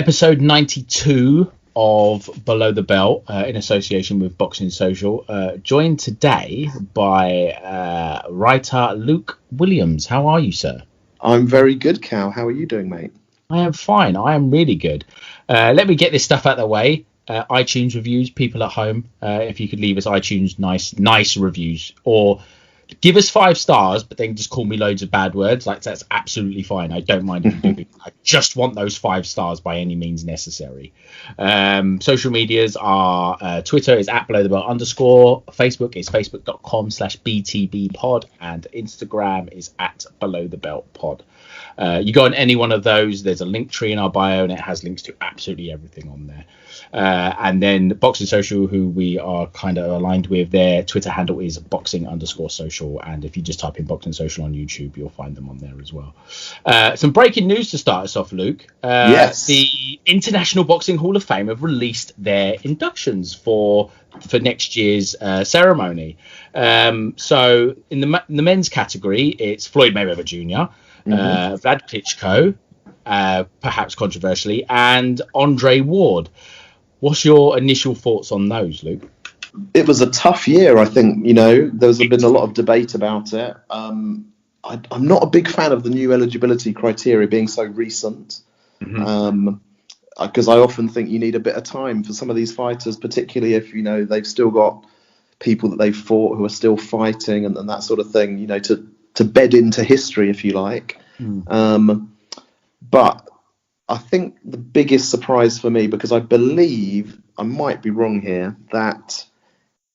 episode 92 of Below the Belt in association with Boxing Social, joined today by writer Luke Williams. How are you, sir? I'm very good, Cal. How are you doing, mate? I am fine. I am really good. Let me get this stuff out of the way. iTunes reviews, people at home, if you could leave us iTunes nice reviews, or give us 5 stars, but then just call me loads of bad words. Like, that's absolutely fine. I don't mind if you do. I just want those 5 stars by any means necessary. Social medias are Twitter is @belowthebelt_, Facebook is facebook.com/btbpod, and Instagram is @belowthebeltpod. You go on any one of those, there's a link tree in our bio, and it has links to absolutely everything on there. And then Boxing Social, who we are kind of aligned with, their Twitter handle is boxing_social. And if you just type in Boxing Social on YouTube, you'll find them on there as well. Some breaking news to start us off, Luke. Yes. The International Boxing Hall of Fame have released their inductions for next year's ceremony. So in the men's category, it's Floyd Mayweather Jr., Vlad Klitschko, perhaps controversially, and Andre Ward. What's your initial thoughts on those, Luke? It was a tough year, I think. There's been a lot of debate about it. I'm not a big fan of the new eligibility criteria being so recent, because I often think you need a bit of time for some of these fighters, particularly if they've still got people that they've fought who are still fighting and that sort of thing. To bed into history, if you like. But I think the biggest surprise for me, because I believe, I might be wrong here, that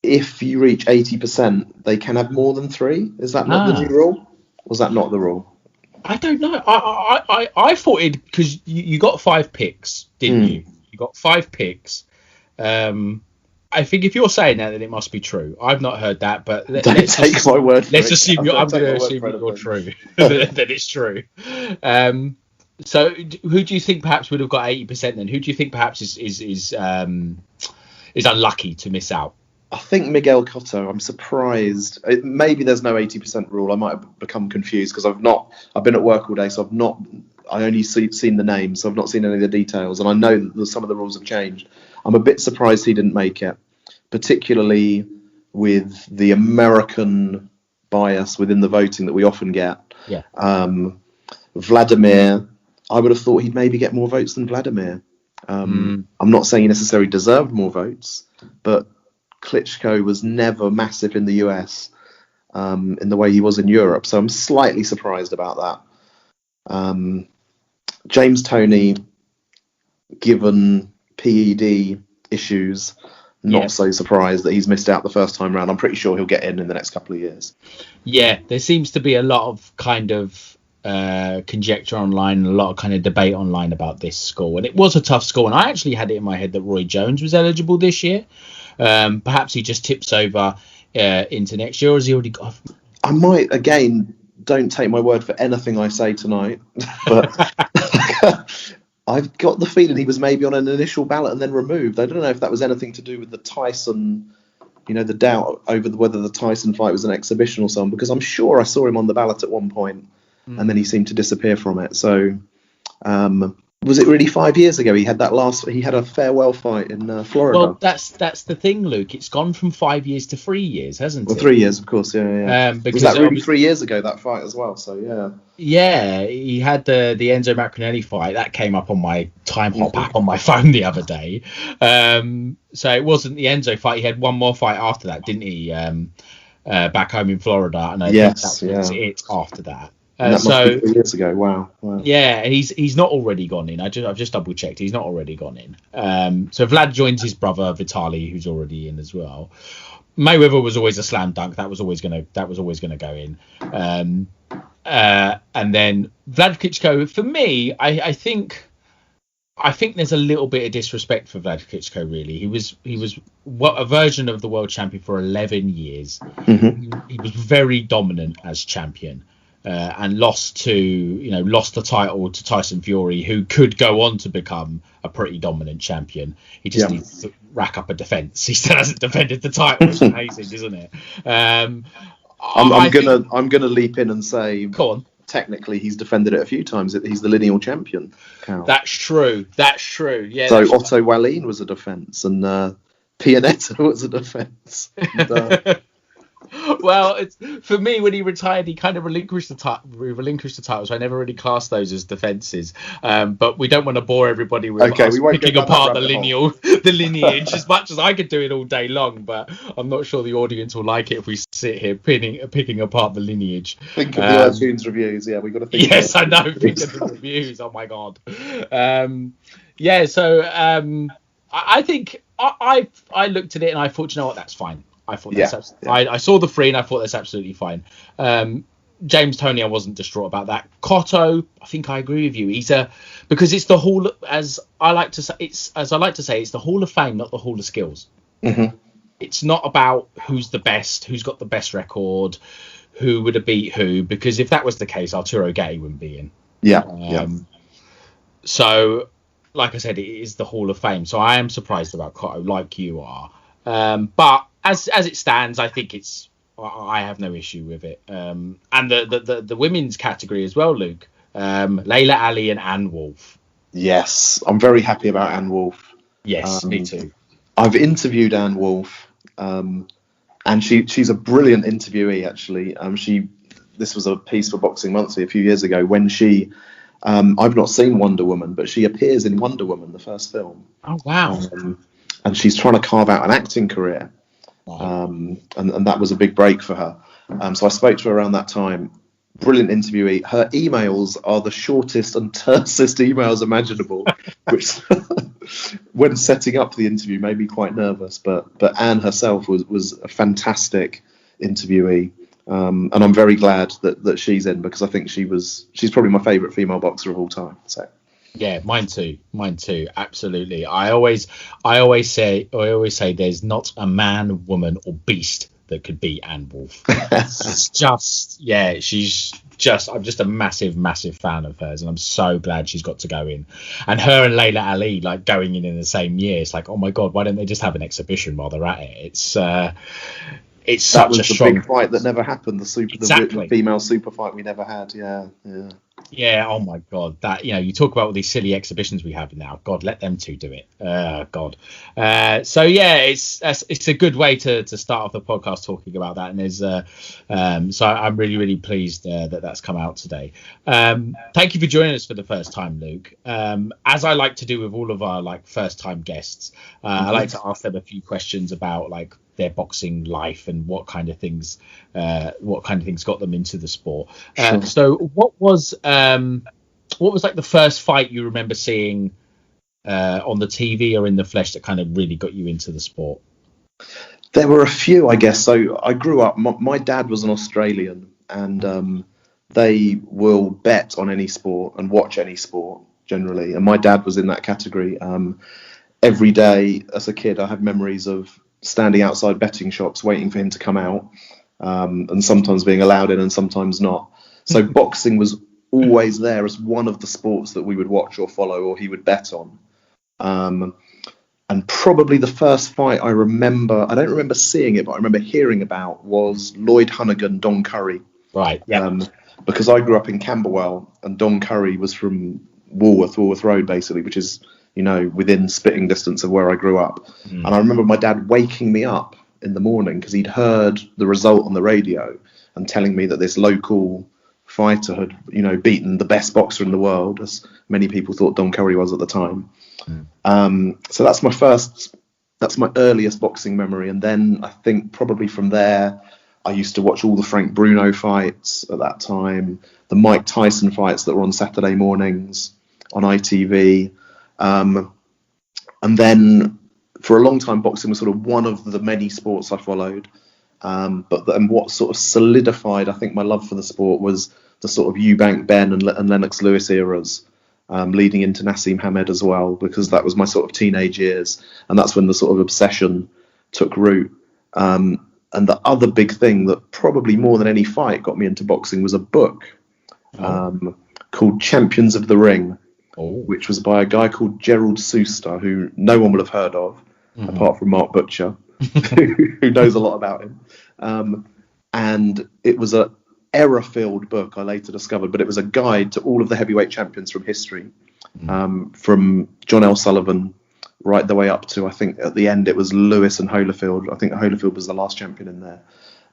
if you reach 80%, they can have more than 3. Is that not the new rule? Or was that not the rule? I don't know. I thought it, because you got 5 picks, didn't you? You got 5 picks. I think if you're saying that, then it must be true. I've not heard that, but let's take my word for it. Let's assume I'm going to assume you're true. That it's true. So who do you think perhaps would have got 80% then? Who do you think perhaps is unlucky to miss out? I think Miguel Cotto. I'm surprised. Maybe there's no 80% rule. I might have become confused because I've been at work all day, so I only seen the names, so I've not seen any of the details, and I know that some of the rules have changed. I'm a bit surprised he didn't make it, particularly with the American bias within the voting that we often get. Yeah. Vladimir, I would have thought he'd maybe get more votes than Vladimir. I'm not saying he necessarily deserved more votes, but Klitschko was never massive in the US in the way he was in Europe, so I'm slightly surprised about that. James Toney, given PED issues, not so surprised that he's missed out the first time round. I'm pretty sure he'll get in the next couple of years. Yeah, there seems to be a lot of kind of conjecture online and a lot of kind of debate online about this score, and it was a tough score, and I actually had it in my head that Roy Jones was eligible this year. Perhaps he just tips over into next year, or has he already got? I might, again, don't take my word for anything I say tonight, but I've got the feeling he was maybe on an initial ballot and then removed. I don't know if that was anything to do with the Tyson, the doubt over whether the Tyson fight was an exhibition or something, because I'm sure I saw him on the ballot at one point and then he seemed to disappear from it. So was it really 5 years ago he had a farewell fight in Florida? Well, that's the thing, Luke. It's gone from 5 years to 3 years, hasn't it? Well, 3 years, of course, yeah. Because was that really 3 years ago, that fight as well? So, yeah. Yeah, he had the Enzo Macronelli fight. That came up on my time hop app on my phone the other day. So it wasn't the Enzo fight. He had one more fight after that, didn't he? Back home in Florida. And I think that was it after that. That must be 3 years ago. Wow. Yeah, he's not already gone in. I've just double checked. He's not already gone in. So Vlad joins his brother Vitaly, who's already in as well. Mayweather was always a slam dunk. That was always gonna go in. And then Vlad Klitschko, for me, I think there's a little bit of disrespect for Vlad Klitschko. Really, he was a version of the world champion for 11 years. He was very dominant as champion. And lost the title to Tyson Fury, who could go on to become a pretty dominant champion. He just needs to rack up a defense. He still hasn't defended the title. It's amazing, isn't it? I'm gonna leap in and say, go on. technically he's defended it a few times. He's the lineal champion. Cal. That's true. Yeah. So Otto Wallin was a defence, and Pianetta was a defence. Well, it's for me, when he retired, he kind of relinquished the titles. I never really classed those as defences. But we don't want to bore everybody with picking apart the lineage as much as I could do it all day long. But I'm not sure the audience will like it if we sit here picking apart the lineage. Think of the iTunes reviews. Yeah, we've got to think. Yes, I know. Think of the reviews. Oh my god. I think I looked at it and I thought, you know what, that's fine. I thought I saw the 3 and I thought that's absolutely fine. James Toney, I wasn't distraught about that. Cotto, I think I agree with you. Because it's the hall, as I like to say, it's the Hall of Fame, not the Hall of Skills. Mm-hmm. It's not about who's the best, who's got the best record, who would have beat who. Because if that was the case, Arturo Gatti wouldn't be in. Yeah. So, like I said, it is the Hall of Fame. So I am surprised about Cotto, like you are. But as it stands, I think I have no issue with it. And the women's category as well, Luke. Layla Ali and Anne Wolfe. Yes, I'm very happy about Anne Wolfe. Yes, me too. I've interviewed Anne Wolfe, and she's a brilliant interviewee. Actually, this was a piece for Boxing Monthly a few years ago when she. I've not seen Wonder Woman, but she appears in Wonder Woman, the first film. Oh wow! And she's trying to carve out an acting career. Wow. And that was a big break for her. So I spoke to her around that time. Brilliant interviewee. Her emails are the shortest and tersest emails imaginable, which when setting up the interview made me quite nervous. But Anne herself was a fantastic interviewee. And I'm very glad that she's in, because I think she's probably my favourite female boxer of all time. So. Yeah, mine too. Absolutely. I always say there's not a man, woman, or beast that could beat Anne Wolfe. I'm just a massive fan of hers, and I'm so glad she's got to go in. And her and Layla Ali like going in the same year. It's like, oh my god, why don't they just have an exhibition while they're at it? It's such a strong big fight that never happened. The female super fight we never had. Yeah. Oh my god, that you talk about all these silly exhibitions we have now. God, let them two do it. God. So yeah, it's a good way to start off the podcast talking about that. And there's so I'm really pleased that that's come out today. Thank you for joining us for the first time, Luke. As I like to do with all of our first time guests, I like to ask them a few questions about their boxing life and what kind of things got them into the sport. Sure. So what was the first fight you remember seeing on the TV or in the flesh that kind of really got you into the sport? There were a few, I guess. So I grew up, my dad was an Australian, and they will bet on any sport and watch any sport generally. And my dad was in that category. Every day as a kid, I have memories of standing outside betting shops waiting for him to come out, and sometimes being allowed in and sometimes not. So boxing was always there as one of the sports that we would watch or follow or he would bet on. And probably the first fight I don't remember seeing it, but I remember hearing about, was Lloyd Honeyghan, Don Curry. Right. Yeah. Because I grew up in Camberwell and Don Curry was from Woolworth Road, basically, which is, within spitting distance of where I grew up. And I remember my dad waking me up in the morning because he'd heard the result on the radio and telling me that this local fighter had, beaten the best boxer in the world, as many people thought Don Curry was at the time. So that's my earliest boxing memory. And then I think probably from there, I used to watch all the Frank Bruno fights at that time, the Mike Tyson fights that were on Saturday mornings on ITV. And then for a long time, boxing was sort of one of the many sports I followed. But then what sort of solidified, I think, my love for the sport was the sort of Eubank Ben and Lennox Lewis eras, leading into Nassim Hamed as well, because that was my sort of teenage years. And that's when the sort of obsession took root. And the other big thing that probably more than any fight got me into boxing was a book called Champions of the Ring. Which was by a guy called Gerald Suster, who no one will have heard of, apart from Mark Butcher, who knows a lot about him. And it was a error-filled book, I later discovered, but it was a guide to all of the heavyweight champions from history, from John L. Sullivan right the way up to, I think at the end it was Lewis and Holyfield. I think Holyfield was the last champion in there.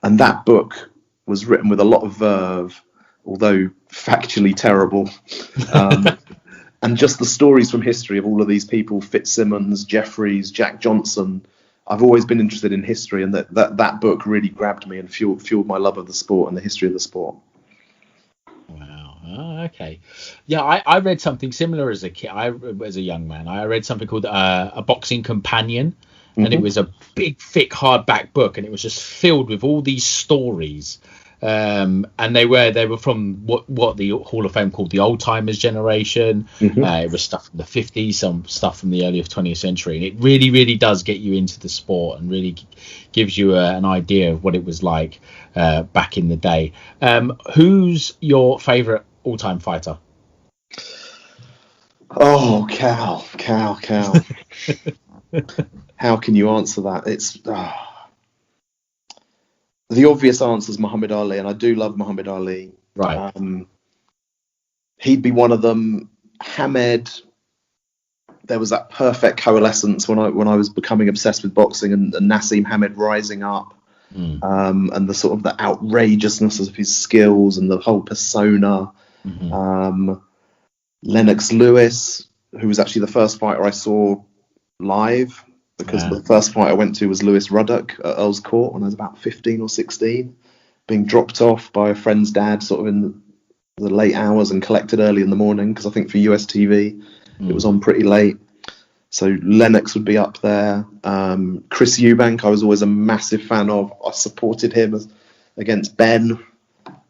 And that book was written with a lot of verve, although factually terrible. And just the stories from history of all of these people, Fitzsimmons, Jeffries, Jack Johnson. I've always been interested in history, and that book really grabbed me and fueled my love of the sport and the history of the sport. Wow. Oh, okay. Yeah, I read something similar as a kid. As a young man, I read something called A Boxing Companion, and it was a big, thick, hardback book, and it was just filled with all these stories. And they were from what the Hall of Fame called the old-timers generation. It was stuff from the 50s, some stuff from the early 20th century, and it really, really does get you into the sport and really gives you an idea of what it was like back in the day. Who's your favourite all-time fighter? Oh, Cal. How can you answer that? It's the obvious answer is Muhammad Ali, and I do love Muhammad Ali. Right. He'd be one of them. Hamed, there was that perfect coalescence when I was becoming obsessed with boxing, and Nassim Hamed rising up, and the sort of the outrageousness of his skills and the whole persona. Lennox Lewis, who was actually the first fighter I saw live, because the first fight I went to was Lewis Ruddock at Earl's Court when I was about 15 or 16, being dropped off by a friend's dad sort of in the late hours and collected early in the morning, because I think for US TV it was on pretty late. So Lennox would be up there. Chris Eubank, I was always a massive fan of. I supported him against Ben.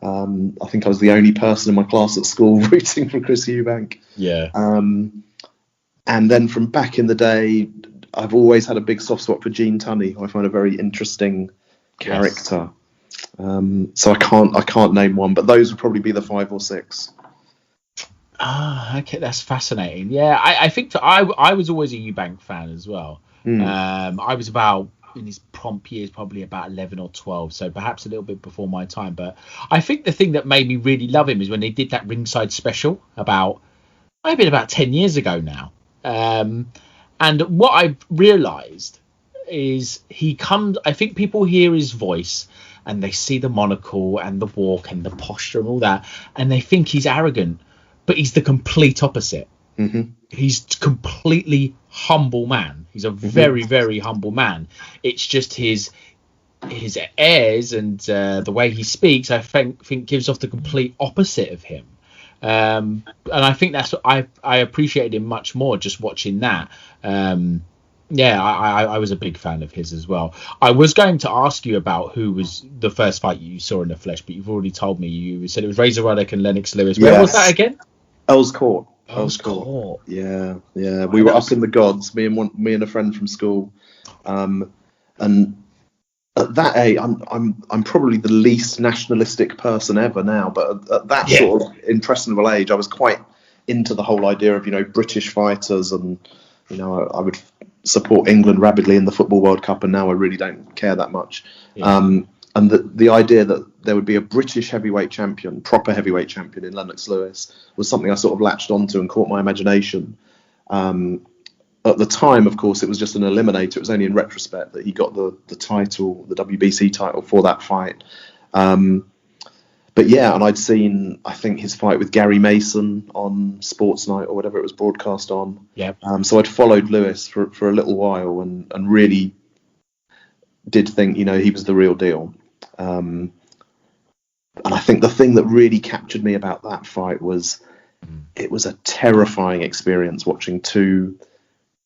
I think I was the only person in my class at school rooting for Chris Eubank. Yeah. And then from back in the day, I've always had a big soft spot for Gene Tunney, who I find a very interesting character. So I can't name one, but those would probably be the 5 or 6. Okay, that's fascinating. Yeah, I think I was always a Eubank fan as well. I was about, in his prompt years, probably about 11 or 12, so perhaps a little bit before my time. But I think the thing that made me really love him is when they did that ringside special about 10 years ago now. And what I've realised is I think people hear his voice and they see the monocle and the walk and the posture and all that, and they think he's arrogant, but he's the complete opposite. He's completely humble man. He's a very, very humble man. It's just his airs and the way he speaks, I think gives off the complete opposite of him. And I think that's what I appreciated him much more just watching that. I was a big fan of his as well. I was going to ask you about who was the first fight you saw in the flesh, but you've already told me. You said it was Razor Ruddock and Lennox Lewis. Where was that again? Earl's Court. Earl's Court. Yeah. We were up in the gods, me and a friend from school, and at that age, I'm probably the least nationalistic person ever now, but at that sort of impressionable age, I was quite into the whole idea of, British fighters, and, I would support England rabidly in the Football World Cup, and now I really don't care that much. And the idea that there would be a British heavyweight champion, proper heavyweight champion in Lennox Lewis, was something I sort of latched onto and caught my imagination. At the time, of course, it was just an eliminator. It was only in retrospect that he got the title, the WBC title, for that fight. But yeah, and I'd seen, I think, his fight with Gary Mason on Sports Night or whatever it was broadcast on. Yeah. So I'd followed Lewis for a little while and really did think, he was the real deal. And I think the thing that really captured me about that fight was it was a terrifying experience watching two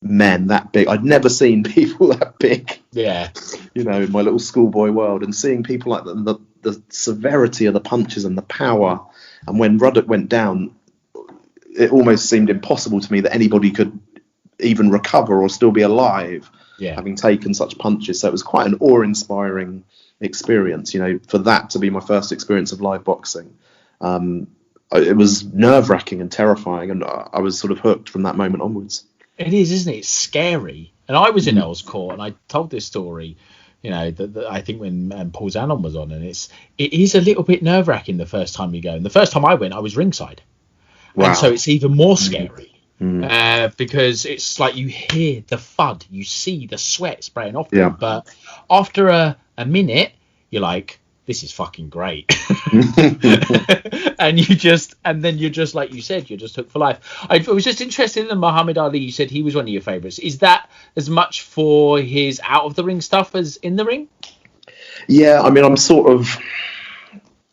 men that big. I'd never seen people that big. Yeah. In my little schoolboy world, and seeing people like the severity of the punches and the power. And when Ruddock went down, it almost seemed impossible to me that anybody could even recover or still be alive, having taken such punches. So it was quite an awe-inspiring experience, for that to be my first experience of live boxing. It was nerve-wracking and terrifying, and I was sort of hooked from that moment onwards. It is, isn't it? It's scary. And I was in Earl's Court, and I told this story, I think when Paul Zanon was on, and it is a little bit nerve wracking the first time you go. And the first time I went, I was ringside, and so it's even more scary. Because it's like you hear the thud, you see the sweat spraying off them, but after a minute you're like, this is fucking great. and then you're just, like you said, you're just hooked for life. I was just interested in the Muhammad Ali. You said he was one of your favorites. Is that as much for his out of the ring stuff as in the ring? Yeah, I mean, I'm sort of,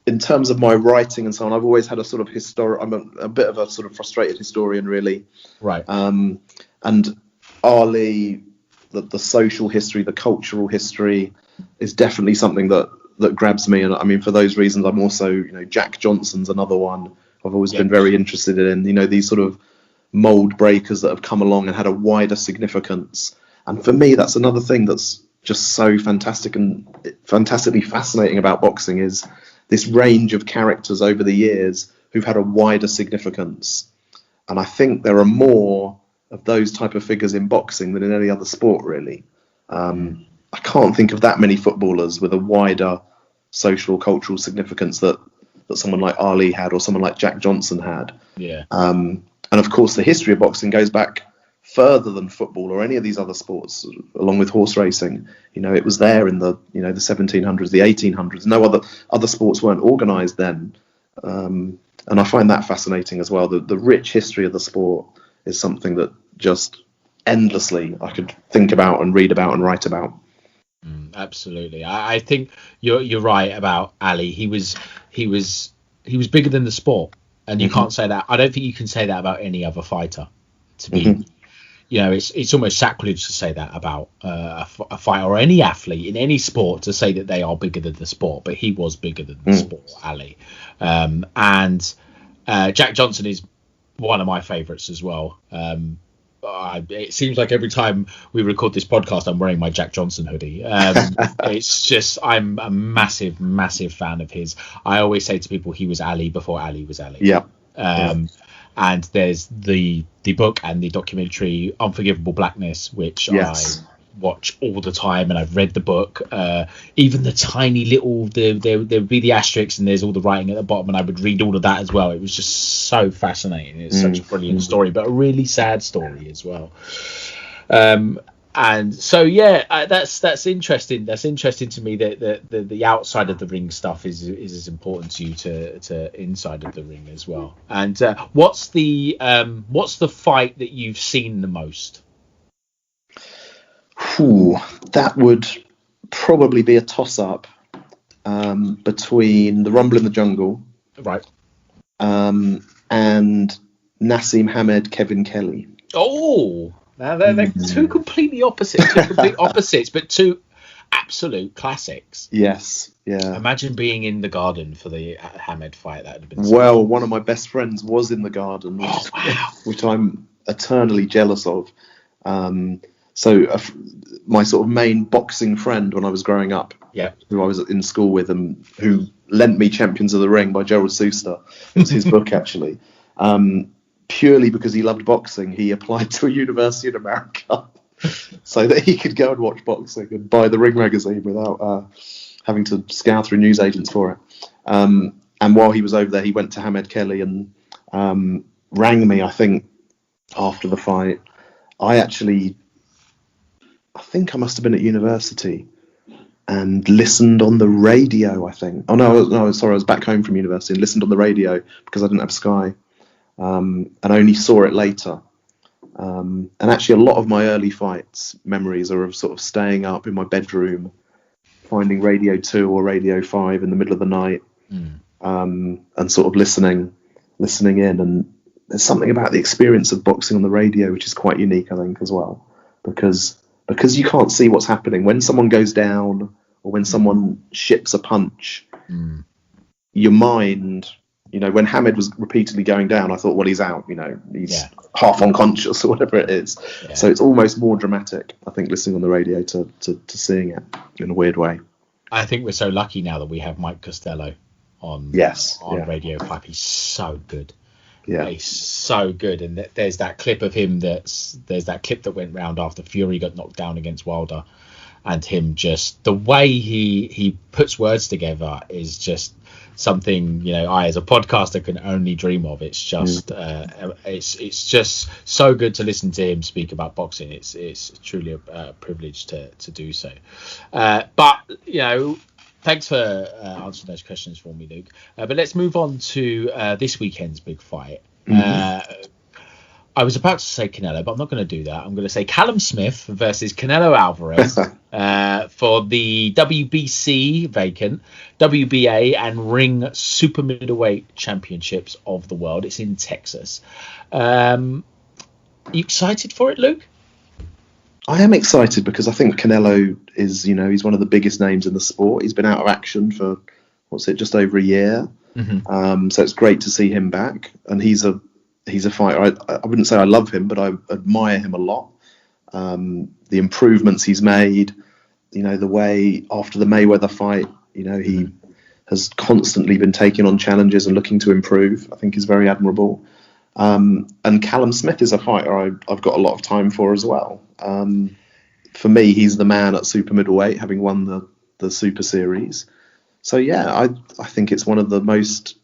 in terms of my writing and so on, I've always had a sort of I'm a bit of a sort of frustrated historian, really. Right. And Ali, the social history, the cultural history, is definitely something that grabs me. And I mean, for those reasons, I'm also, Jack Johnson's another one I've always been very interested in. These sort of mold breakers that have come along and had a wider significance. And for me, that's another thing that's just so fantastic and fantastically fascinating about boxing, is this range of characters over the years who've had a wider significance. And I think there are more of those type of figures in boxing than in any other sport, really. I can't think of that many footballers with a wider social, cultural significance that someone like Ali had, or someone like Jack Johnson had. Yeah. And of course, the history of boxing goes back further than football or any of these other sports, along with horse racing. It was there in the the 1700s, the 1800s. No other sports weren't organised then, and I find that fascinating as well. The rich history of the sport is something that just endlessly I could think about and read about and write about. Absolutely, I think you're right about Ali. He was bigger than the sport, and you can't say that. I don't think you can say that about any other fighter. To be, it's almost sacrilege to say that about a fighter or any athlete in any sport, to say that they are bigger than the sport. But he was bigger than the sport, Ali. And Jack Johnson is one of my favourites as well. It seems like every time we record this podcast, I'm wearing my Jack Johnson hoodie. It's just, I'm a massive, massive fan of his. I always say to people, he was Ali before Ali was Ali. Yeah. And there's the book and the documentary Unforgivable Blackness, which I watch all the time, and I've read the book. Even the tiny little, there would be the asterisks, and there's all the writing at the bottom, and I would read all of that as well. It was just so fascinating. It's such a brilliant story, but a really sad story as well. And so that's interesting. That's interesting to me that the outside of the ring stuff is as important to you to inside of the ring as well. And what's the fight that you've seen the most? That would probably be a toss-up between the Rumble in the Jungle, right, and Nassim Hamed, Kevin Kelly. Oh, now they're two complete opposites, but two absolute classics. Yes, yeah. Imagine being in the Garden for the Hamed fight. That would have been well. One of my best friends was in the Garden, which I'm eternally jealous of. So my sort of main boxing friend when I was growing up, who I was in school with, and who lent me Champions of the Ring by Gerald Suster, it was his book actually, purely because he loved boxing, he applied to a university in America so that he could go and watch boxing and buy the Ring magazine without having to scour through newsagents for it. And while he was over there, he went to Hamed Kelly and rang me, I think, after the fight. I think I must have been at university and listened on the radio, I think. Oh, no, sorry, I was back home from university and listened on the radio because I didn't have Sky, and only saw it later. And actually, a lot of my early fights memories are of sort of staying up in my bedroom, finding Radio 2 or Radio 5 in the middle of the night, and sort of listening in. And there's something about the experience of boxing on the radio which is quite unique, I think, as well, because you can't see what's happening. When someone goes down or when someone ships a punch, your mind, when Hamed was repeatedly going down, I thought, well, he's out, he's half unconscious or whatever it is. Yeah. So it's almost more dramatic, I think, listening on the radio to seeing it in a weird way. I think we're so lucky now that we have Mike Costello on Radio 5. He's so good. Yeah, he's so good, and there's that clip of him. There's that clip that went round after Fury got knocked down against Wilder, and him just the way he puts words together is just something, you know, I as a podcaster can only dream of. It's just it's just so good to listen to him speak about boxing. It's truly a privilege to do so. But you know, thanks for answering those questions for me, Luke. But let's move on to this weekend's big fight. I was about to say Canelo, but I'm not going to do that. I'm going to say Callum Smith versus Canelo Alvarez for the WBC vacant, WBA and Ring Super Middleweight Championships of the world. It's in Texas. Are you excited for it, Luke? I am excited because I think Canelo is, you know, he's one of the biggest names in the sport. He's been out of action for, just over a year. So it's great to see him back. And he's a fighter. I wouldn't say I love him, but I admire him a lot. The improvements he's made, you know, the way after the Mayweather fight, you know, he has constantly been taking on challenges and looking to improve, I think is very admirable. And Callum Smith is a fighter I've got a lot of time for as well. For me, he's the man at super middleweight, having won the Super Series. So yeah, I think it's one of the most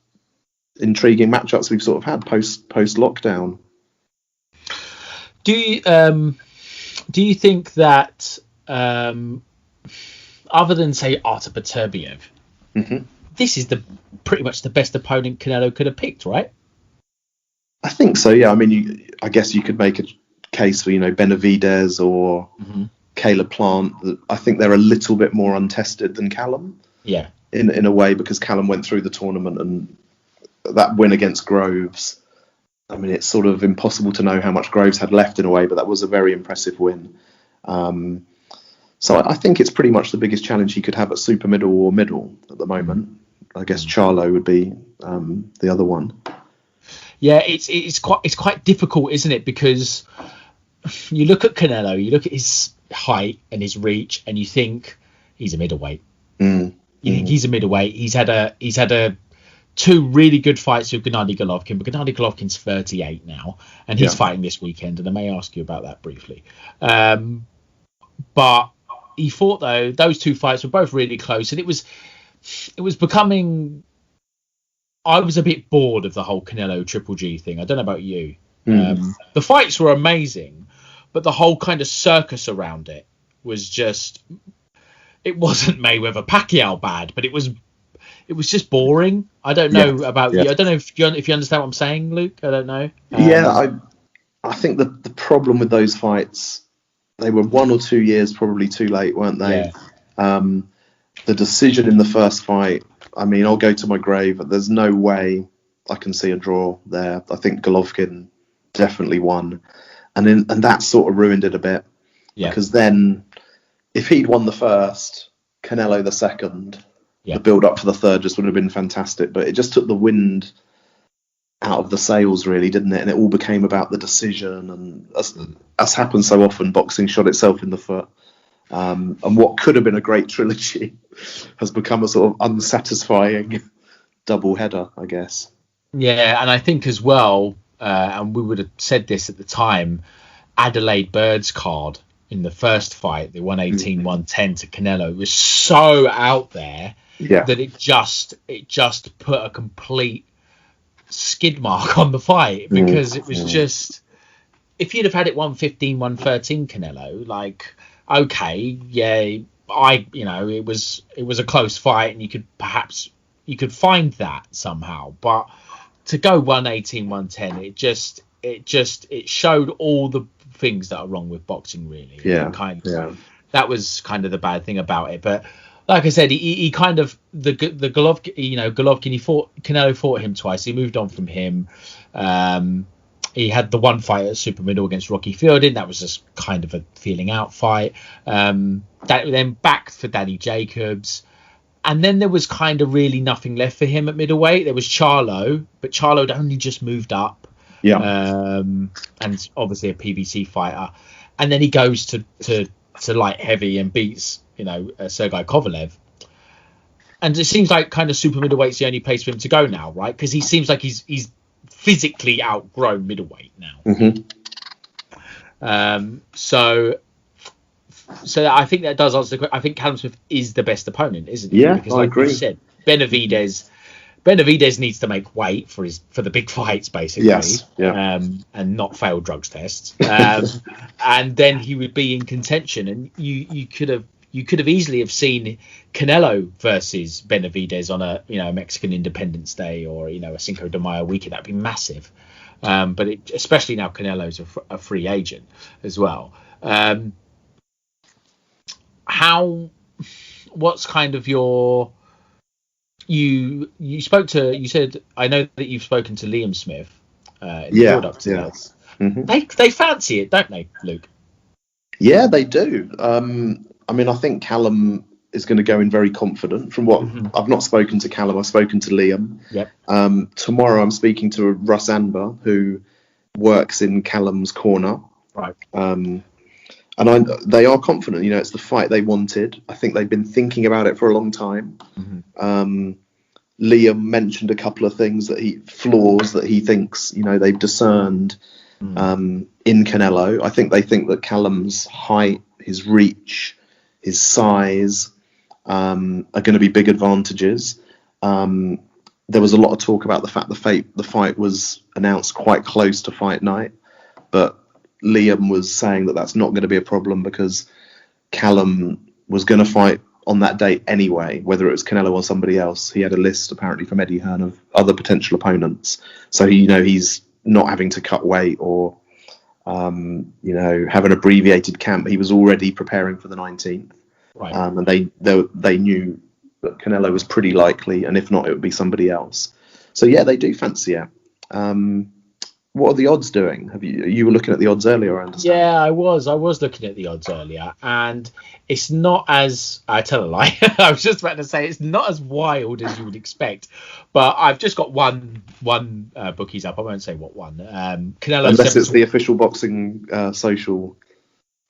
intriguing matchups we've sort of had post lockdown. Do you think that other than say Artur Beterbiev, this is pretty much the best opponent Canelo could have picked, right? I think so. Yeah. I mean, I guess you could make a case for, you know, Benavidez or Caleb Plant. I think they're a little bit more untested than Callum. Yeah. In a way, because Callum went through the tournament and that win against Groves, I mean, it's sort of impossible to know how much Groves had left in a way, but that was a very impressive win. So I think it's pretty much the biggest challenge he could have at super middle or middle at the moment. I guess Charlo would be the other one. Yeah, it's quite difficult, isn't it? Because you look at Canelo, you look at his height and his reach, and you think he's a middleweight. You think he's a middleweight. He's had a two really good fights with Gennady Golovkin, but Gennady Golovkin's 38 now, and he's fighting this weekend, and I may ask you about that briefly. But he fought, though, those two fights were both really close, and it was becoming... I was a bit bored of the whole Canelo Triple G thing. I don't know about you. The fights were amazing, but the whole kind of circus around it was just... It wasn't Mayweather Pacquiao bad, but it was just boring. I don't know about you. I don't know if you understand what I'm saying, Luke. I don't know. I think the problem with those fights, they were 1 or 2 years probably too late, weren't they? The decision in the first fight, I mean, I'll go to my grave, but there's no way I can see a draw there. I think Golovkin definitely won, and that sort of ruined it a bit. Because then, if he'd won the first, Canelo the second, the build up for the third just would have been fantastic. But it just took the wind out of the sails, really, didn't it? And it all became about the decision, and as happens so often, boxing shot itself in the foot. And what could have been a great trilogy has become a sort of unsatisfying double header, I guess. Yeah, and I think as well, and we would have said this at the time, Adelaide Bird's card in the first fight, the 118-110 to Canelo, was so out there that it just put a complete skid mark on the fight, because it was just, if you'd have had it 115-113 Canelo, like, okay, it was a close fight, and you could find that somehow, but to go 118-110, it showed all the things that are wrong with boxing, really. That was kind of the bad thing about it. But like I said, he kind of the Golovkin, Canelo fought him twice. He moved on from him. He had the one fight at super middle against Rockyfield, and that was just kind of a feeling out fight. That then back for Danny Jacobs, and then there was kind of really nothing left for him at middleweight. There was Charlo, but Charlo had only just moved up. And obviously a PBC fighter, and then he goes to light heavy and beats Sergei Kovalev, and it seems like kind of super middleweight's the only place for him to go now, right? Because he seems like he's physically outgrown middleweight now. So So I think that does answer the question. I think Callum Smith is the best opponent, isn't he? Yeah, because I agree. You said, Benavidez needs to make weight for the big fights, basically. Yes, yeah. And not fail drugs tests. And then he would be in contention. And you could have easily have seen Canelo versus Benavidez on a Mexican Independence Day or a Cinco de Mayo weekend. That'd be massive. But especially now Canelo's a free agent as well. What's kind of your you said, I know that you've spoken to Liam Smith in the build up to that. Mm-hmm. They fancy it, don't they, Luke? Yeah, they do. I mean, I think Callum is going to go in very confident. From what I've not spoken to Callum, I've spoken to Liam. Yep. Tomorrow I'm speaking to Russ Anber, who works in Callum's corner. Right. And they are confident. It's the fight they wanted. I think they've been thinking about it for a long time. Mm-hmm. Liam mentioned a couple of things flaws that he thinks they've discerned in Canelo. I think they think that Callum's height, his reach, his size are going to be big advantages. There was a lot of talk about the fact the fight was announced quite close to fight night, but Liam was saying that that's not going to be a problem because Callum was going to fight on that day anyway, whether it was Canelo or somebody else. He had a list apparently from Eddie Hearn of other potential opponents, so he's not having to cut weight or have an abbreviated camp. He was already preparing for the 19th, right? And they knew that Canelo was pretty likely, and if not, it would be somebody else. So yeah, they do fancy it. What are the odds doing? You were looking at the odds earlier, I understand. Yeah, I was looking at the odds earlier, and it's not as, I tell a lie. I was just about to say it's not as wild as you would expect, but I've just got one bookies up. I won't say what one. Canelo, unless it's the official boxing social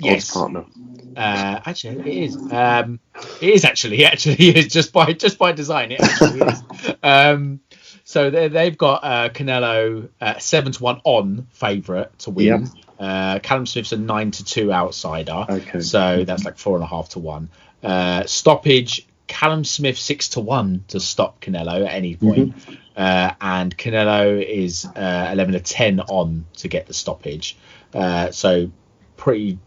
odds partner. Actually, it is. It is actually. It's just by design. It actually is. So they've got Canelo 7-1 on favourite to win. Yep. Callum Smith's a 9-2 outsider. Okay. So that's like 4.5 to 1. Stoppage, Callum Smith 6-1 to stop Canelo at any point. And Canelo is 11-10 on to get the stoppage. So pretty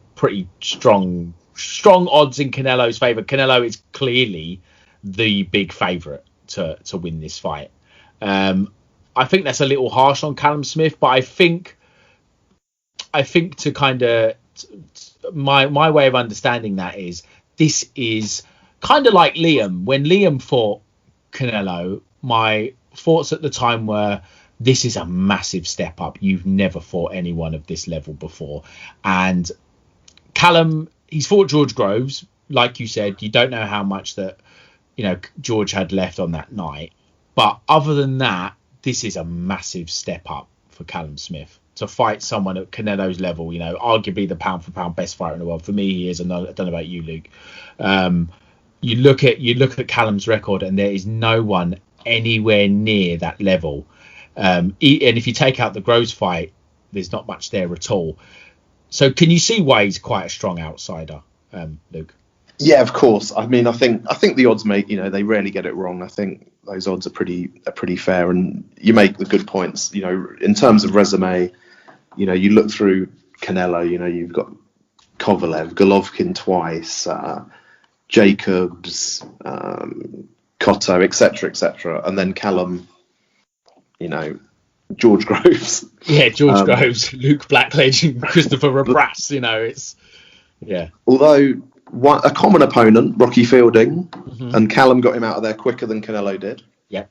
strong odds in Canelo's favour. Canelo is clearly the big favourite to win this fight. I think that's a little harsh on Callum Smith, but I think to kind of my way of understanding that is this is kind of like Liam. When Liam fought Canelo, my thoughts at the time were, this is a massive step up. You've never fought anyone of this level before. And Callum, he's fought George Groves. Like you said, you don't know how much that George had left on that night. But other than that, this is a massive step up for Callum Smith to fight someone at Canelo's level. Arguably the pound for pound best fighter in the world. For me, he is. And I don't know about you, Luke. You look at Callum's record, and there is no one anywhere near that level. And if you take out the Groves fight, there's not much there at all. So can you see why he's quite a strong outsider, Luke? Yeah, of course. I mean, I think the odds make, they rarely get it wrong. I think those odds are pretty fair, and you make the good points. In terms of resume, you look through Canelo. You've got Kovalev, Golovkin twice, Jacobs, Cotto, etc., and then Callum. George Groves. Yeah, George Groves, Luke Blackledge, and Christopher Rabras. Although a common opponent, Rocky Fielding, and Callum got him out of there quicker than Canelo did. Yeah.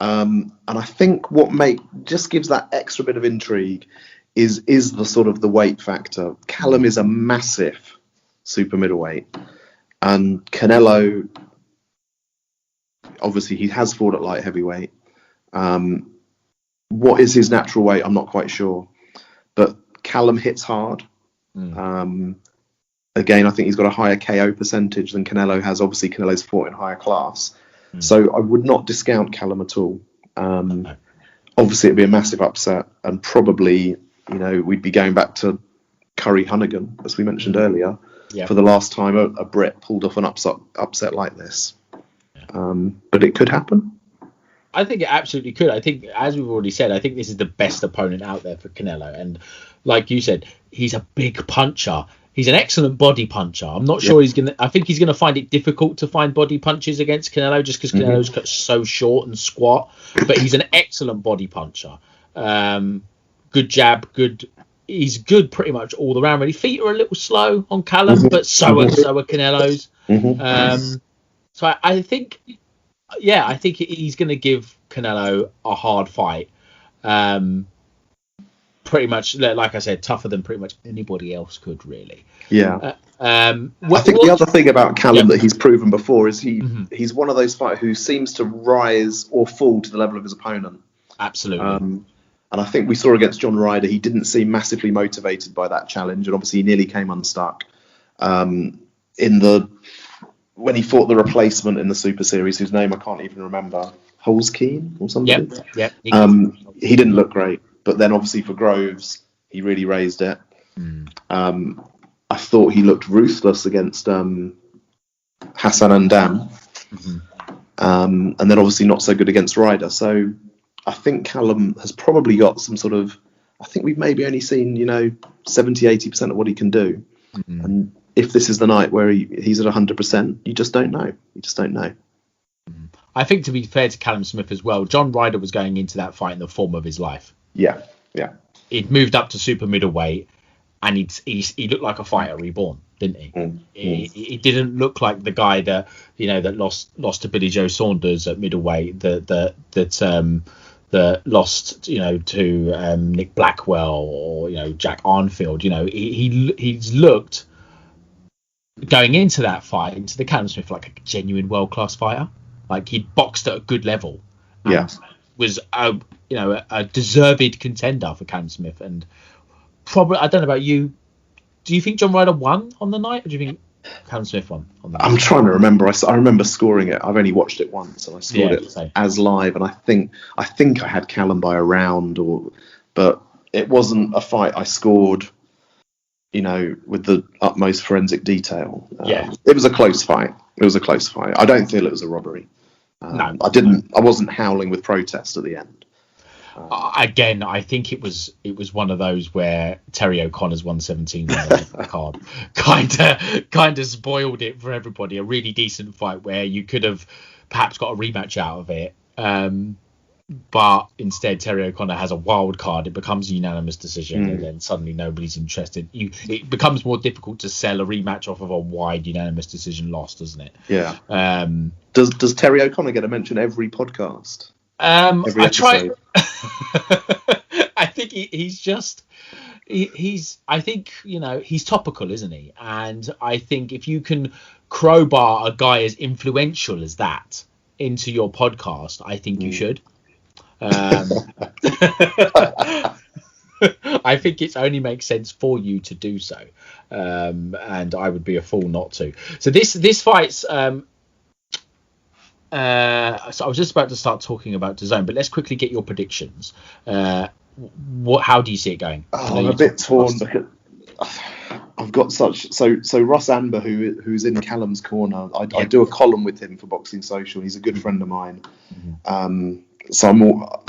And I think what just gives that extra bit of intrigue is the sort of the weight factor. Callum is a massive super middleweight, and Canelo, obviously, he has fought at light heavyweight. What is his natural weight? I'm not quite sure, but Callum hits hard. Again, I think he's got a higher KO percentage than Canelo has. Obviously, Canelo's fought in higher class. So I would not discount Callum at all. Obviously, it'd be a massive upset, and probably, we'd be going back to Curry Hunnigan, as we mentioned earlier, Yeah. for the last time a Brit pulled off an upset like this. But it could happen. I think it absolutely could. I think, as we've already said, I think this is the best opponent out there for Canelo. And like you said, he's a big puncher. He's an excellent body puncher. I'm not sure I think he's going to find it difficult to find body punches against Canelo just because Canelo's so short and squat. But he's an excellent body puncher. Good jab, he's good pretty much all around. Really, feet are a little slow on Callum, but so are Canelo's. So I think, I think he's going to give Canelo a hard fight. Pretty much, like I said, tougher than pretty much anybody else could, really. Yeah. I think the other thing about Callum that he's proven before is he's one of those fighters who seems to rise or fall to the level of his opponent. Absolutely. And I think we saw against John Ryder, he didn't seem massively motivated by that challenge, and obviously he nearly came unstuck. When he fought the replacement in the Super Series, whose name I can't even remember, Holzkeen or something. Yep. He didn't look great, but then obviously for Groves, he really raised it. I thought he looked ruthless against Hassan Andam, and then obviously not so good against Ryder. So I think Callum has probably got some sort of, I think we've maybe only seen, 70-80% of what he can do. And if this is the night where he's at 100%, you just don't know. I think, to be fair to Callum Smith as well, John Ryder was going into that fight in the form of his life. Yeah. He'd moved up to super middleweight, and he looked like a fighter reborn, didn't he? He didn't look like the guy that that lost to Billy Joe Saunders at middleweight, that lost to Nick Blackwell or Jack Arnfield. He's looked, going into that fight, into the Callum Smith, like a genuine world-class fighter. Like, he boxed at a good level. Was a deserved contender for Callum Smith. And probably, I don't know about you, do you think John Ryder won on the night, or do you think Callum Smith won on the night? I'm trying to remember. I remember scoring it. I've only watched it once, and I scored it as live. And I think I had Callum by a round, but it wasn't a fight I scored, with the utmost forensic detail. It was a close fight. I don't feel it was a robbery. No, I wasn't howling with protest at the end. Again, I think it was one of those where Terry O'Connor's 117 on the card kind of spoiled it for everybody. A really decent fight where you could have perhaps got a rematch out of it, but instead Terry O'Connor has a wild card. It becomes a unanimous decision, and then suddenly nobody's interested. It becomes more difficult to sell a rematch off of a wide unanimous decision loss, doesn't it? Yeah. Does Terry O'Connor get a mention every podcast? I try. I think he's topical, isn't he? And I think if you can crowbar a guy as influential as that into your podcast, I think you should. I think it only makes sense for you to do so, and I would be a fool not to. So this fight's. So I was just about to start talking about DAZN, but let's quickly get your predictions. How do you see it going? I'm a bit torn because I've got so Ross Amber, who's in Callum's corner. I do a column with him for Boxing Social. He's a good friend of mine. So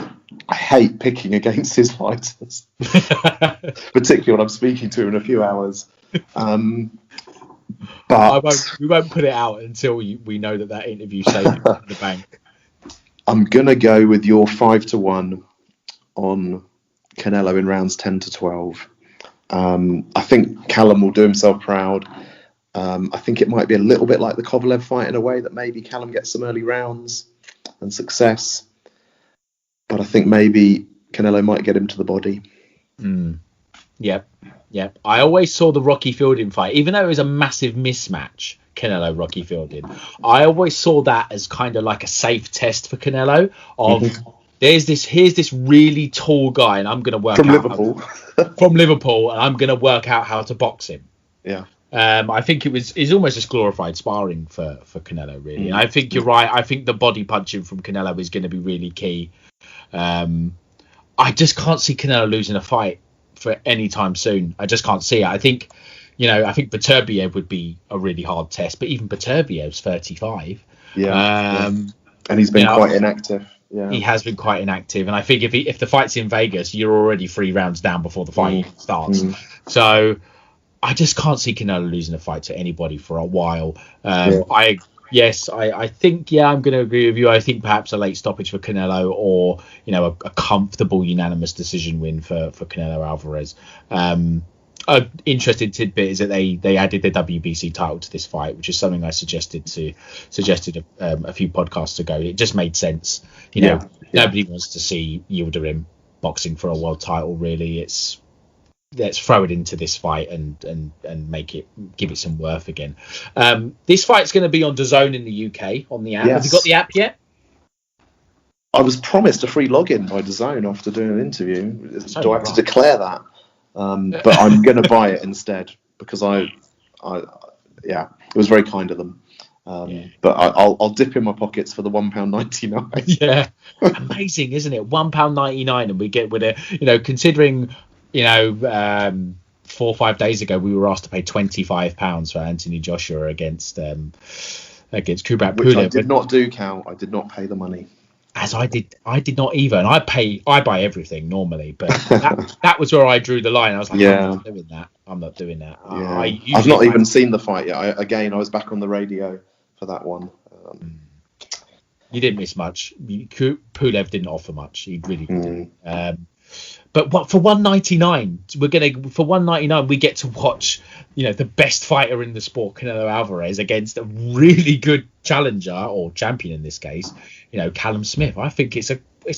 I hate picking against his fighters, particularly when I'm speaking to him in a few hours. But we won't put it out until we know that interview saved in the bank. I'm gonna go with your 5-1 on Canelo in rounds 10 to 12. I think Callum will do himself proud. I think it might be a little bit like the Kovalev fight in a way that maybe Callum gets some early rounds and success, but I think maybe Canelo might get him to the body. Yep. I always saw the Rockyfield fight, even though it was a massive mismatch, Canelo Rockyfield. I always saw that as kind of like a safe test for Canelo. Here's this really tall guy, and I'm going to work from Liverpool, and I'm going to work out how to box him. Yeah. I think it's almost just glorified sparring for Canelo, really. And I think you're right. I think the body punching from Canelo is going to be really key. I just can't see Canelo losing a fight for any time soon. I just can't see it. I think Beterbiev would be a really hard test, but even Beterbiev's 35. And he's been quite inactive. Yeah, he has been quite inactive, and I think if the fight's in Vegas, you're already 3 rounds down before the fight starts. So I just can't see Canelo losing a fight to anybody for a while. I think I'm going to agree with you. I think perhaps a late stoppage for Canelo, or a comfortable unanimous decision win for Canelo Alvarez. An interesting tidbit is that they added the WBC title to this fight, which is something I suggested a few podcasts ago. It just made sense. Nobody wants to see Yildirim boxing for a world title. Really, let's throw it into this fight and give it some worth again. This fight's going to be on DAZN in the UK on the app. Yes. Have you got the app yet? I was promised a free login by DAZN after doing an interview. Do I have to declare that? But I'm going to buy it instead because it was very kind of them. But I'll dip in my pockets for the £1.99. Yeah, amazing, isn't it? £1.99, and we get with it. Considering 4 or 5 days ago we were asked to pay £25 for Anthony Joshua against Kubrat Pulev. Which I did not do, Cal. I did not pay the money. As I did not either, and I buy everything normally, but that was where I drew the line. I was like, I'm not doing that. Yeah. I've not even seen the fight yet. I was back on the radio for that one. You didn't miss much. Pulev didn't offer much. He really didn't. But for $1.99, we get to watch, the best fighter in the sport, Canelo Alvarez, against a really good challenger, or champion in this case, Callum Smith. I think it's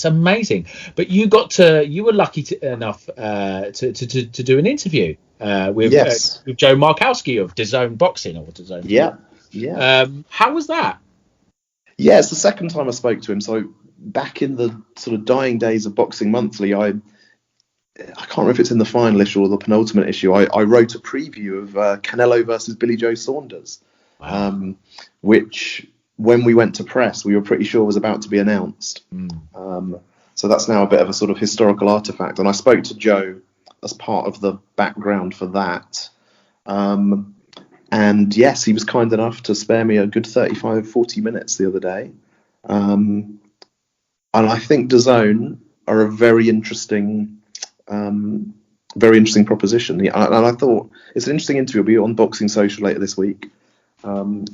amazing. But you were lucky enough to do an interview with Joe Markowski of DAZN Boxing, or DAZN. Yeah. How was that? Yeah, it's the second time I spoke to him. So back in the sort of dying days of Boxing Monthly, I can't remember if it's in the final issue or the penultimate issue. I wrote a preview of Canelo versus Billy Joe Saunders, which, when we went to press, we were pretty sure was about to be announced. So that's now a bit of a sort of historical artifact. And I spoke to Joe as part of the background for that. And yes, he was kind enough to spare me a good 35-40 minutes the other day. And I think DAZN are a very interesting proposition. And I thought it's an interesting interview. It'll be on Boxing Social later this week. And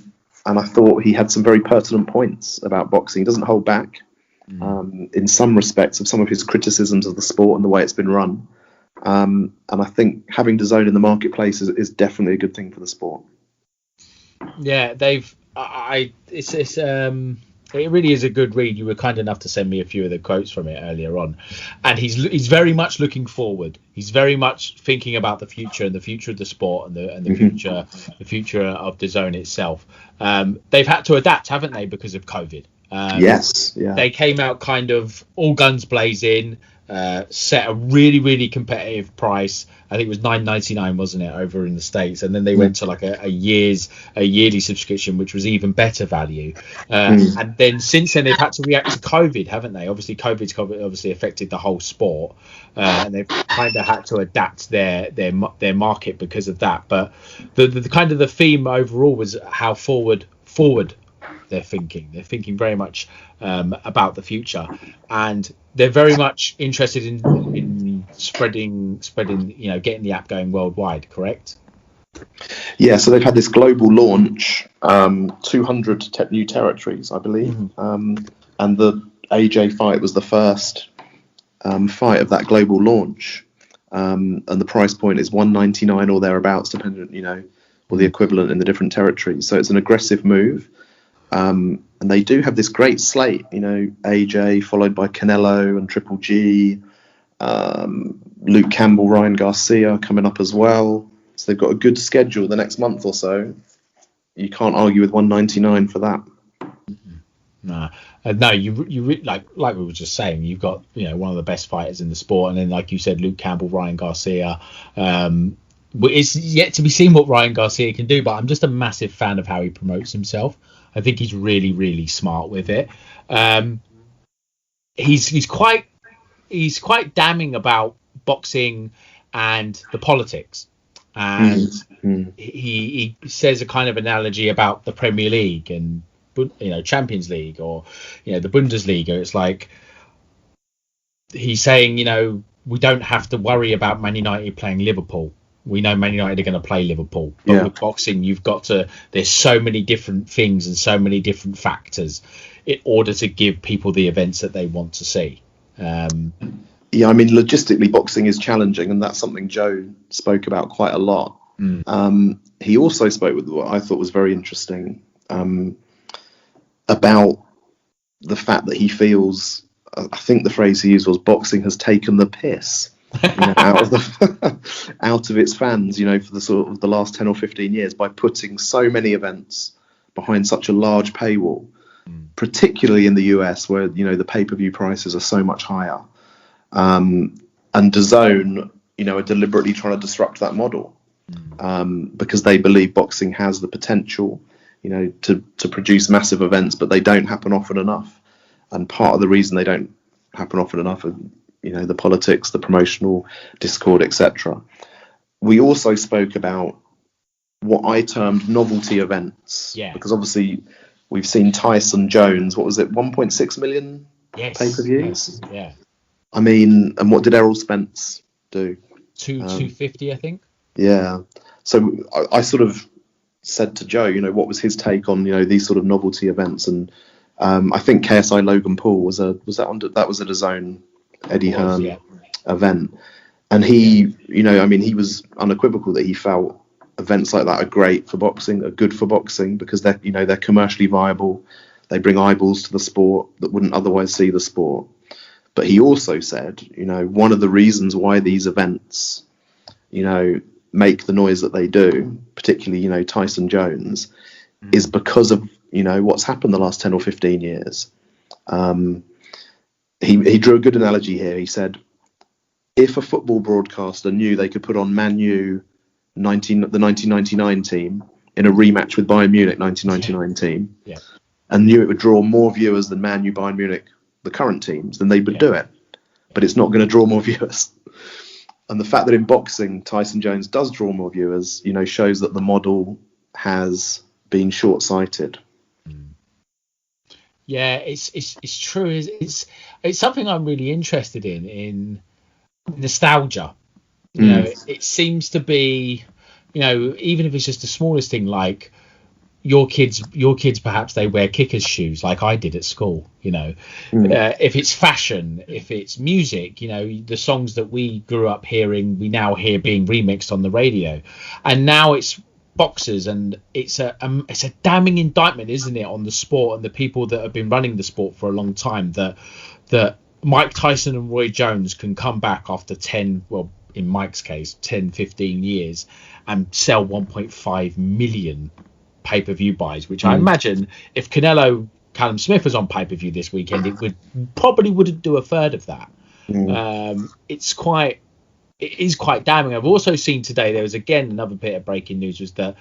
I thought he had some very pertinent points about boxing. He doesn't hold back in some respects of some of his criticisms of the sport and the way it's been run. And I think having DAZN in the marketplace is definitely a good thing for the sport. Yeah, it really is a good read. You were kind enough to send me a few of the quotes from it earlier on, and he's very much looking forward. He's very much thinking about the future and the future of the sport and the future of DAZN itself. They've had to adapt, haven't they, because of COVID? Yes. Yeah. They came out kind of all guns blazing. Set a really, really competitive price. I think it was $9.99, wasn't it, over in the States? And then they went to like a yearly subscription, which was even better value. And then since then they've had to react to COVID, haven't they? Obviously, COVID's obviously affected the whole sport, and they've kind of had to adapt their market because of that. But the kind of the theme overall was how forward they're thinking. They're thinking very much about the future, and they're very much interested in spreading, getting the app going worldwide. Correct? Yeah. So they've had this global launch, 200 new territories, I believe, and the AJ fight was the first fight of that global launch, and the price point is $1.99 or thereabouts, depending, or the equivalent in the different territories. So it's an aggressive move. And they do have this great slate, AJ followed by Canelo and Triple G, Luke Campbell, Ryan Garcia coming up as well. So they've got a good schedule the next month or so. You can't argue with $1.99 for that. No, you like we were just saying, you've got one of the best fighters in the sport, and then like you said, Luke Campbell, Ryan Garcia. It's yet to be seen what Ryan Garcia can do, but I'm just a massive fan of how he promotes himself. I think he's really, really smart with it. He's quite damning about boxing and the politics. And he says a kind of analogy about the Premier League and Champions League or the Bundesliga. It's like he's saying, we don't have to worry about Man United playing Liverpool. We know Man United are going to play Liverpool. But with boxing, there's so many different things and so many different factors in order to give people the events that they want to see. Yeah, I mean, logistically, boxing is challenging, and that's something Joe spoke about quite a lot. He also spoke with what I thought was very interesting about the fact that he feels, I think the phrase he used was, boxing has taken the piss out of its fans, for the sort of the last 10 or 15 years by putting so many events behind such a large paywall, particularly in the US where, the pay-per-view prices are so much higher. And DAZN, are deliberately trying to disrupt that model because they believe boxing has the potential, to produce massive events, but they don't happen often enough. And part of the reason they don't happen often enough are, the politics, the promotional discord, etc. We also spoke about what I termed novelty events, because obviously we've seen Tyson Jones. What was it? 1.6 million pay-per-views. Yes. Yeah. I mean, and what did Errol Spence do? 250, I think. Yeah. So I sort of said to Joe, what was his take on these sort of novelty events, and I think KSI Logan Paul was a DAZN Eddie Hearn event, and he, he was unequivocal that he felt events like that are great for boxing, are good for boxing because they're commercially viable, they bring eyeballs to the sport that wouldn't otherwise see the sport. But he also said, one of the reasons why these events, make the noise that they do, particularly, Tyson Jones, is because of, what's happened the last 10 or 15 years. He drew a good analogy here. He said, if a football broadcaster knew they could put on Man U the 1999 team in a rematch with Bayern Munich 1999 team, and knew it would draw more viewers than Man U, Bayern Munich, the current teams, then they would do it. But it's not going to draw more viewers. And the fact that in boxing Tyson Jones does draw more viewers, shows that the model has been short-sighted. Yeah, it's true. It's something I'm really interested in nostalgia. It seems to be, even if it's just the smallest thing, like your kids perhaps they wear kickers shoes like I did at school. If it's fashion, if it's music, the songs that we grew up hearing, we now hear being remixed on the radio, and now it's boxers, and it's a damning indictment, isn't it, on the sport and the people that have been running the sport for a long time, that Mike Tyson and Roy Jones can come back after 10, well, in Mike's case 10-15 years, and sell 1.5 million pay-per-view buys, which I imagine if Callum Smith was on pay-per-view this weekend, it wouldn't do a third of that. It is quite damning. I've also seen today, there was again another bit of breaking news, was that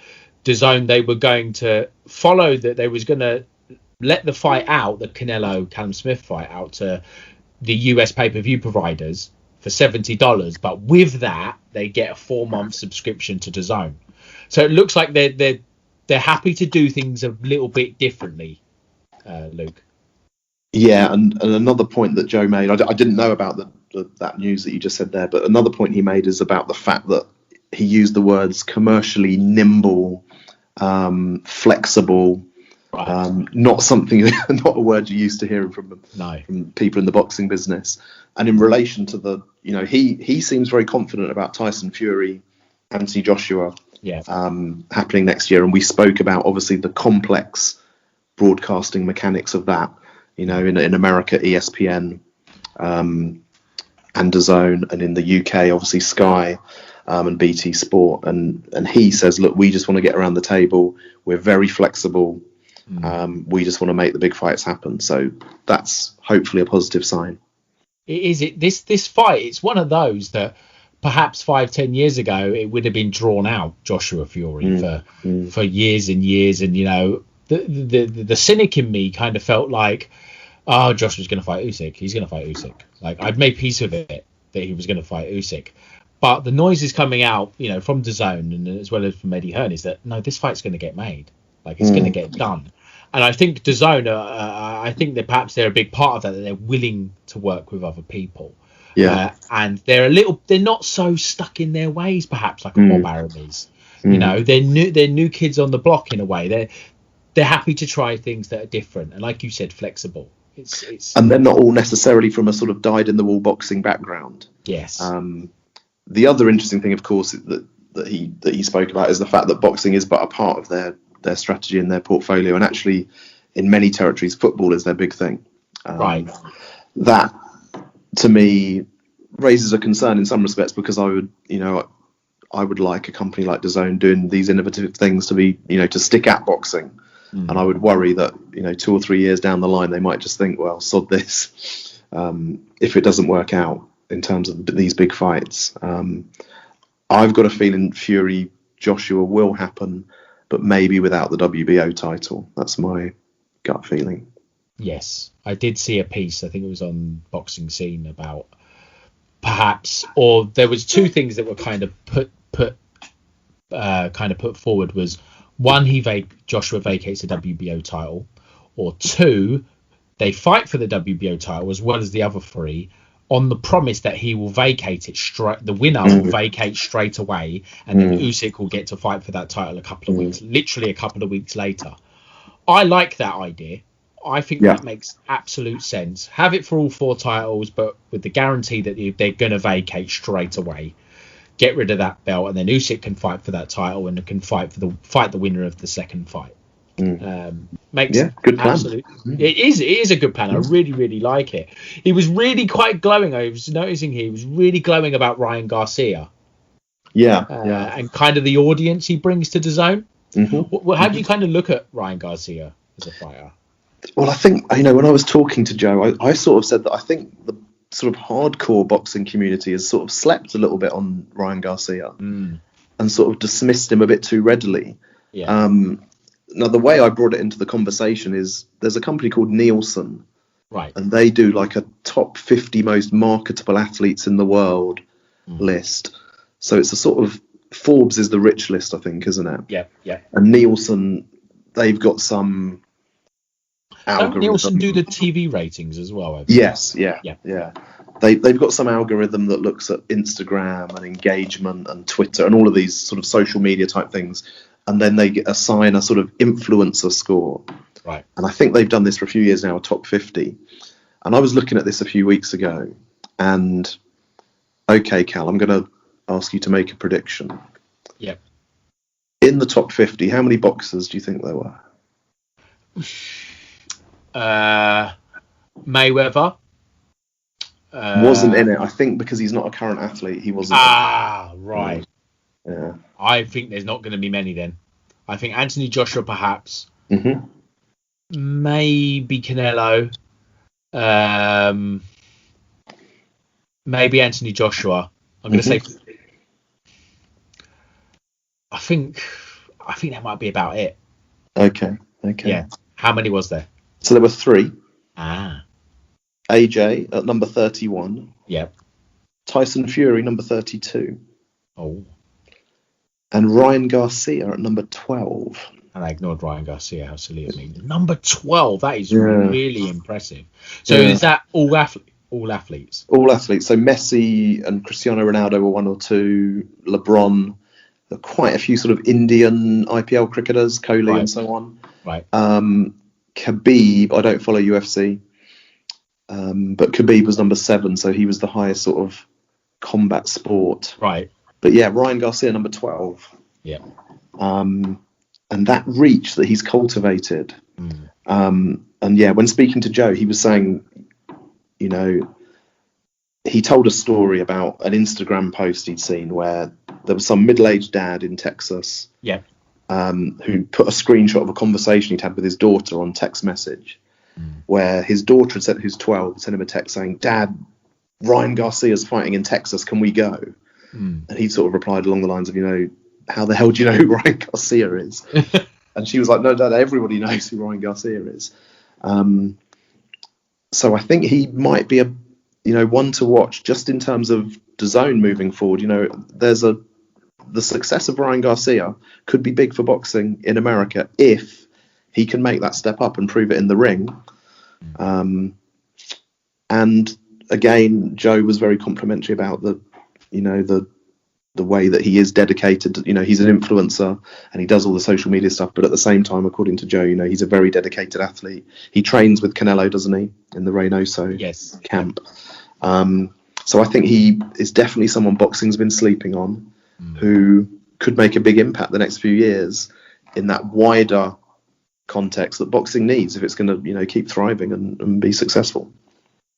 DAZN, they were going to follow that, they was going to let the fight out, the Callum Smith fight out, to the US pay-per-view providers for $70, but with that they get a 4-month subscription to DAZN. So it looks like they're happy to do things a little bit differently, Luke. Yeah, and another point that Joe made, I didn't know about that news that you just said there, but another point he made is about the fact that he used the words commercially nimble, flexible, not a word you're used to hearing from people in the boxing business. And in relation to the, he seems very confident about Tyson Fury, Anthony Joshua happening next year, and we spoke about obviously the complex broadcasting mechanics of that. In America, ESPN and DAZN, and in the UK, obviously Sky and BT Sport. And he says, look, we just want to get around the table. We're very flexible. We just want to make the big fights happen. So that's hopefully a positive sign. This fight, it's one of those that perhaps 5-10 years ago it would have been drawn out, Joshua Fury, for years and years. And the cynic in me kind of felt like, oh, Joshua's going to fight Usyk. He's going to fight Usyk. Like, I'd made peace with it that he was going to fight Usyk. But the noise is coming out, from DAZN and as well as from Eddie Hearn, is that no, this fight's going to get made, like it's going to get done. And I think DAZN, I think that perhaps they're a big part of that they're willing to work with other people. Yeah, and they're not so stuck in their ways, perhaps like a Bob Arum is. They're new kids on the block in a way. They're happy to try things that are different and, like you said, flexible. It's and they're not all necessarily from a sort of dyed-in-the-wool boxing background. Yes. The other interesting thing, of course, that he spoke about is the fact that boxing is but a part of their strategy and their portfolio, and actually, in many territories, football is their big thing. Right. That, to me, raises a concern in some respects, because I would like a company like DAZN doing these innovative things to be, to stick at boxing. And I would worry that, 2 or 3 years down the line, they might just think, well, sod this, if it doesn't work out in terms of these big fights. I've got a feeling Fury Joshua will happen, but maybe without the WBO title. That's my gut feeling. Yes, I did see a piece, I think it was on Boxing Scene, about perhaps, or there was two things that were kind of put forward. Was one, Joshua vacates the WBO title, or two, they fight for the WBO title as well as the other three, on the promise that he will vacate it straight. The winner will vacate straight away, and then Usyk will get to fight for that title a couple of weeks, literally a couple of weeks later. I like that idea. I think that makes absolute sense. Have it for all 4 titles, but with the guarantee that they're going to vacate straight away. Get rid of that belt, and then Usyk can fight for that title and can fight the winner of the second fight. Makes good plan. It is a good plan. I really, really like it. He was really quite glowing. I was noticing he was really glowing about Ryan Garcia. And kind of the audience he brings to DAZN. How do you kind of look at Ryan Garcia as a fighter? Well, I think, when I was talking to Joe, I sort of said that I think the sort of hardcore boxing community has sort of slept a little bit on Ryan Garcia and sort of dismissed him a bit too readily. Now, the way I brought it into the conversation is there's a company called Nielsen, right? And they do like a top 50 most marketable athletes in the world list. So it's a sort of, Forbes is the rich list, I think, isn't it? Yeah. And Nielsen, they've got some algorithm. Don't Nielsen do the TV ratings as well? Yes, yeah. They've got some algorithm that looks at Instagram and engagement and Twitter and all of these sort of social media type things. And then they assign a sort of influencer score. Right. And I think they've done this for a few years now, a top 50. And I was looking at this a few weeks ago. And, okay, Cal, I'm going to ask you to make a prediction. Yep. In the top 50, how many boxers do you think there were? Mayweather. Wasn't in it. I think because he's not a current athlete, he wasn't. Right. Yeah. I think there's not going to be many then. I think Anthony Joshua, perhaps. Maybe Canelo. Maybe Anthony Joshua. I'm going to say. I think that might be about it. Okay. Yeah. How many was there? So there were 3. AJ at number 31. Yep. Tyson Fury, number 32. Oh. And Ryan Garcia at number 12. And I ignored Ryan Garcia. How silly of me. Number 12. That is really impressive. So is that all athletes? All athletes. All athletes. So Messi and Cristiano Ronaldo were 1 or 2. LeBron. Quite a few sort of Indian IPL cricketers, Kohli and so on. Right. Khabib, I don't follow UFC. But Khabib was number 7, so he was the highest sort of combat sport. Right. But yeah, Ryan Garcia, number 12. Yeah. And that reach that he's cultivated. And yeah, when speaking to Joe, he was saying, he told a story about an Instagram post he'd seen where there was some middle-aged dad in Texas. Yeah. Who put a screenshot of a conversation he'd had with his daughter on text message, where his daughter had said, who's 12, sent him a text saying, "Dad, Ryan Garcia's fighting in Texas. Can we go?" And he sort of replied along the lines of, how the hell do you know who Ryan Garcia is? And she was like, "No, Dad, everybody knows who Ryan Garcia is." So I think he might be one to watch just in terms of DAZN moving forward. The success of Ryan Garcia could be big for boxing in America if he can make that step up and prove it in the ring. And again, Joe was very complimentary about the way that he is dedicated. He's an influencer and he does all the social media stuff, but at the same time, according to Joe, he's a very dedicated athlete. He trains with Canelo, doesn't he, in the Reynoso camp? So I think he is definitely someone boxing's been sleeping on, who could make a big impact the next few years in that wider context that boxing needs if it's going to keep thriving and be successful.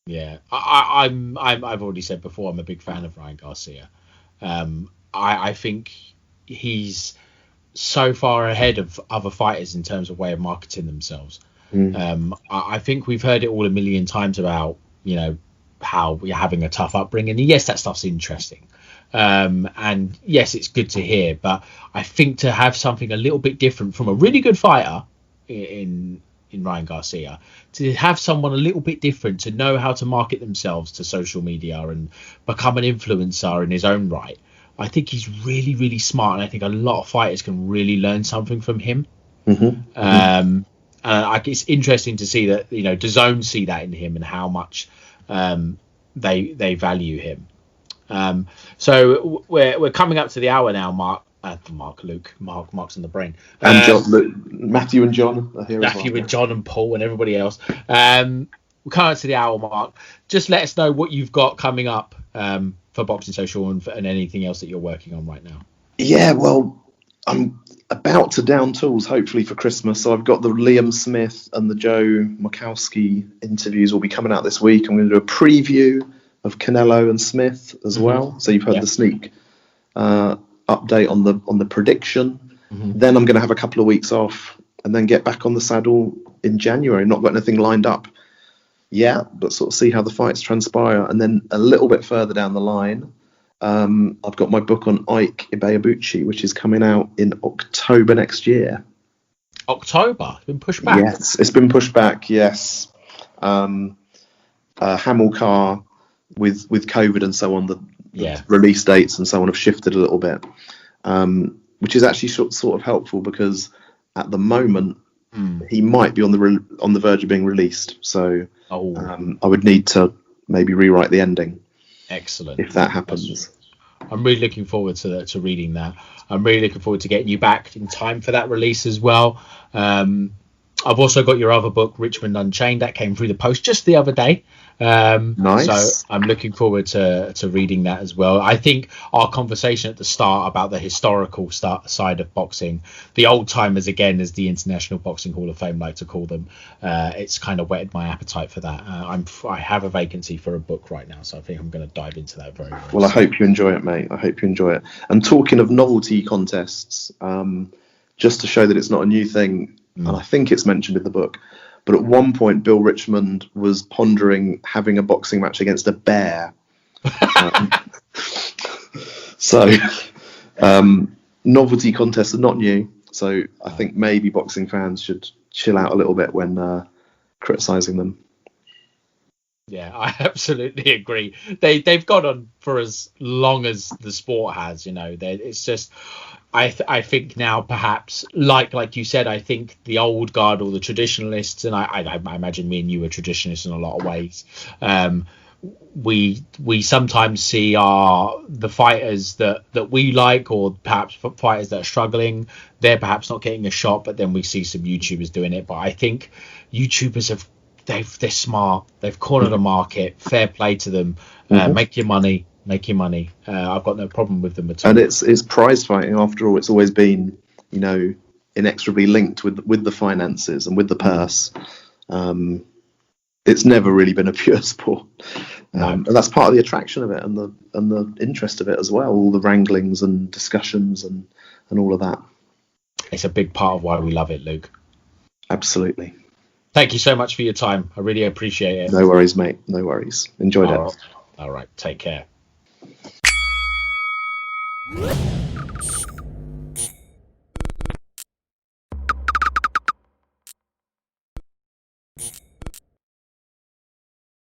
Yeah, I've already said before, I'm a big fan of Ryan Garcia. I think he's so far ahead of other fighters in terms of way of marketing themselves. I think we've heard it all a million times about how we're having a tough upbringing, and yes, that stuff's interesting, and yes, it's good to hear, but I think to have something a little bit different from a really good fighter in Ryan Garcia, to have someone a little bit different, to know how to market themselves to social media and become an influencer in his own right, I think he's really, really smart, and I think a lot of fighters can really learn something from him. It's interesting to see that DAZN see that in him and how much they value him. So we're coming up to the hour now, Mark's in the brain, and John, Matthew and John are here. Matthew and John and Paul and everybody else. We're coming up to the hour mark. Just let us know what you've got coming up for Boxing Social and anything else that you're working on right now. Yeah, well, I'm about to down tools hopefully for Christmas, so I've got the Liam Smith and the Joe Murkowski interviews will be coming out this week. I'm going to do a preview of Canelo and Smith as well, so you've heard the sneak update on the prediction. Then I'm going to have a couple of weeks off and then get back on the saddle in January. Not got anything lined up yet, but sort of see how the fights transpire. And then a little bit further down the line, I've got my book on Ike Ibeabuchi, which is coming out in October next year. October? It's been pushed back? Yes, it's been pushed back, yes. Hamilcar with COVID and so on, the release dates and so on have shifted a little bit, which is actually sort of helpful because at the moment he might be on the verge of being released. So I would need to maybe rewrite the ending. Excellent. If that happens. I'm really looking forward to reading that. I'm really looking forward to getting you back in time for that release as well. I've also got your other book, Richmond Unchained, that came through the post just the other day. Nice. So I'm looking forward to reading that as well. I think our conversation at the start about the historical side of boxing, the old timers, again, as the International Boxing Hall of Fame like to call them, it's kind of whetted my appetite for that. I have a vacancy for a book right now, so I think I'm going to dive into that very well. Well, I hope you enjoy it, mate. I hope you enjoy it. And talking of novelty contests, just to show that it's not a new thing, and I think it's mentioned in the book, but at one point Bill Richmond was pondering having a boxing match against a bear. So novelty contests are not new, so I think maybe boxing fans should chill out a little bit when criticising them. Yeah, I absolutely agree. They've gone on for as long as the sport has, it's just I think now perhaps like you said, I think the old guard or the traditionalists, and I imagine me and you are traditionalists in a lot of ways, we sometimes see the fighters that we like, or perhaps fighters that are struggling, they're perhaps not getting a shot, but then we see some YouTubers doing it. But I think YouTubers they're smart, they've cornered the market, fair play to them. Make your money. I've got no problem with them at all. And it's prize fighting after all. It's always been inexorably linked with the finances and with the purse. It's never really been a pure sport, and that's part of the attraction of it and the interest of it as well, all the wranglings and discussions and all of that. It's a big part of why we love it, Luke. Absolutely. Thank you so much for your time. I really appreciate it. No worries, mate. No worries. Enjoyed it. All right. Take care.